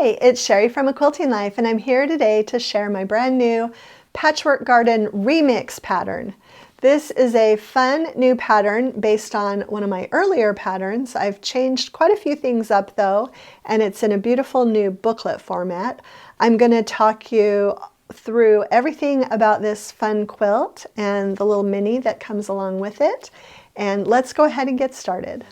Hi, it's Sherri from A Quilting Life, and I'm here today to share my brand new Patchwork Garden remix pattern. This is a fun new pattern based on one of my earlier patterns. I've changed quite a few things up though, and it's in a beautiful new booklet format. I'm going to talk you through everything about this fun quilt and the little mini that comes along with it. And let's go ahead and get started.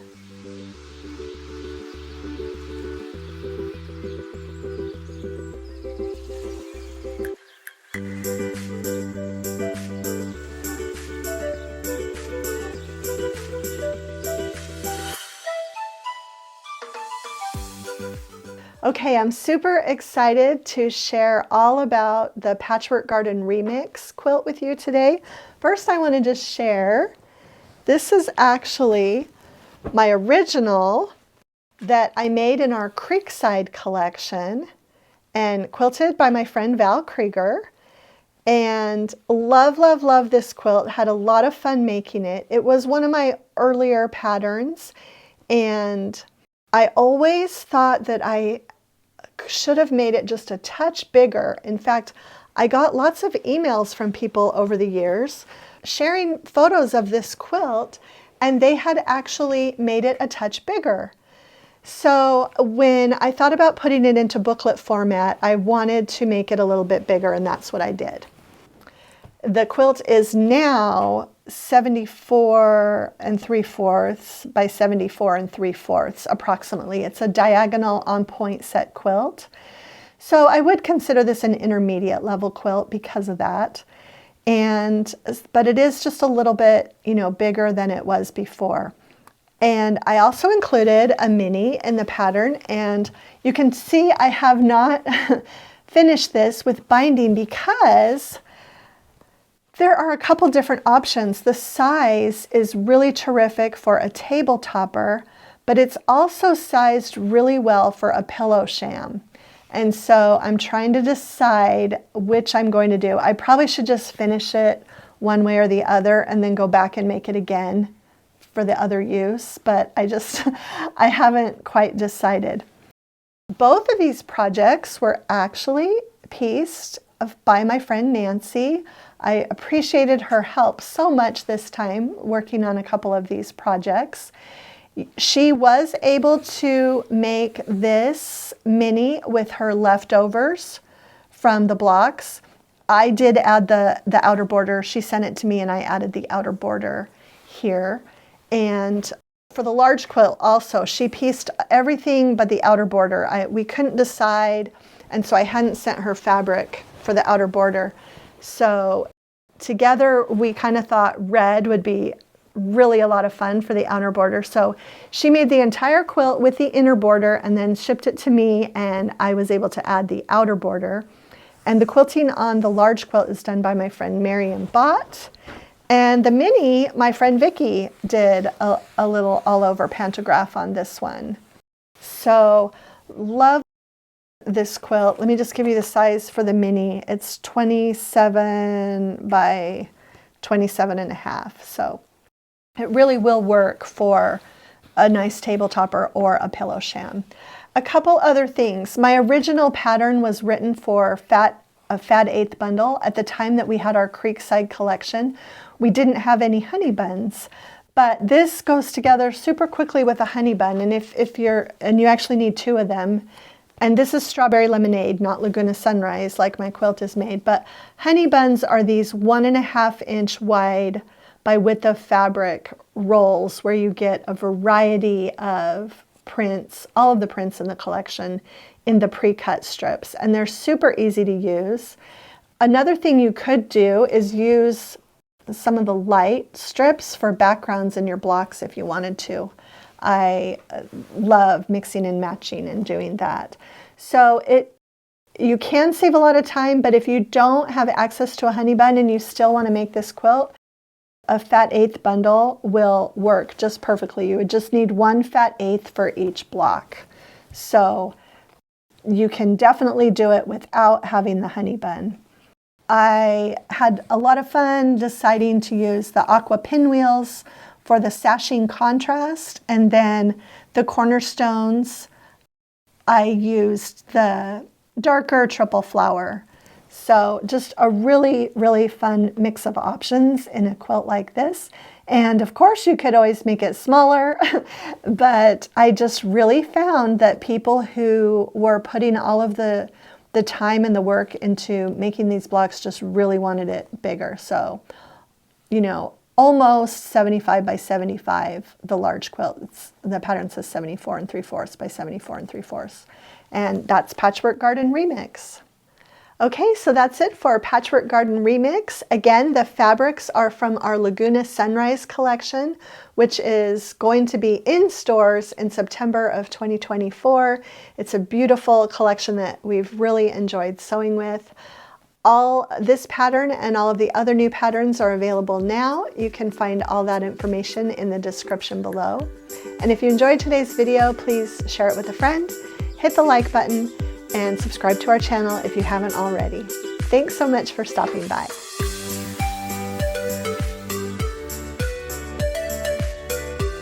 Okay, I'm super excited to share all about the Patchwork Garden Remix quilt with you today. First, I want to just share, this is actually my original that I made in our Creekside collection and quilted by my friend Val Krieger. And love, love, love this quilt. Had a lot of fun making it. It was one of my earlier patterns, and I always thought that I should have made it just a touch bigger. In fact, I got lots of emails from people over the years sharing photos of this quilt, and they had actually made it a touch bigger. So when I thought about putting it into booklet format, I wanted to make it a little bit bigger, and that's what I did. The quilt is now 74 3/4 by 74 3/4 approximately. It's a diagonal on point set quilt. So I would consider this an intermediate level quilt because of that. But it is just a little bit, bigger than it was before. And I also included a mini in the pattern, and you can see I have not finished this with binding because there are a couple different options. The size is really terrific for a table topper, but it's also sized really well for a pillow sham. And so I'm trying to decide which I'm going to do. I probably should just finish it one way or the other and then go back and make it again for the other use, but I haven't quite decided. Both of these projects were actually pieced by my friend Nancy. I appreciated her help so much this time working on a couple of these projects. She was able to make this mini with her leftovers from the blocks. I did add the outer border. She sent it to me and I added the outer border here. And for the large quilt also, she pieced everything but the outer border. We couldn't decide, and so I hadn't sent her fabric for the outer border. So together we kind of thought red would be really a lot of fun for the outer border. So she made the entire quilt with the inner border and then shipped it to me, and I was able to add the outer border. And the quilting on the large quilt is done by my friend Marion Bott. And the mini, my friend Vicki did a little all over pantograph on this one. So love this quilt. Let me just give you the size for the mini. It's 27 by 27.5. So it really will work for a nice table topper or a pillow sham. A couple other things. My original pattern was written for a fat eighth bundle. At the time that we had our Creekside collection, we didn't have any Honeybuns. But this goes together super quickly with a Honeybun, and you actually need two of them. And this is Strawberry Lemonade, not Laguna Sunrise like my quilt is made. But Honeybuns are these 1.5 inch wide by width of fabric rolls where you get a variety of prints, all of the prints in the collection in the pre-cut strips. And they're super easy to use. Another thing you could do is use some of the light strips for backgrounds in your blocks if you wanted to. I love mixing and matching and doing that. So you can save a lot of time, but if you don't have access to a Honeybun and you still want to make this quilt, a fat eighth bundle will work just perfectly. You would just need one fat eighth for each block. So you can definitely do it without having the Honeybun. I had a lot of fun deciding to use the aqua pinwheels for the sashing contrast, and then the cornerstones I used the darker triple flower. So just a really, really fun mix of options in a quilt like this. And of course you could always make it smaller, but I just really found that people who were putting all of the time and the work into making these blocks just really wanted it bigger. So, you know, almost 75 by 75, the large quilts. The pattern says 74 3/4 by 74 3/4. And that's Patchwork Garden Remix. Okay, so that's it for Patchwork Garden Remix. Again, the fabrics are from our Laguna Sunrise collection, which is going to be in stores in September of 2024. It's a beautiful collection that we've really enjoyed sewing with. All this pattern and all of the other new patterns are available now. You can find all that information in the description below. And if you enjoyed today's video, please share it with a friend, hit the like button, and subscribe to our channel if you haven't already. Thanks so much for stopping by.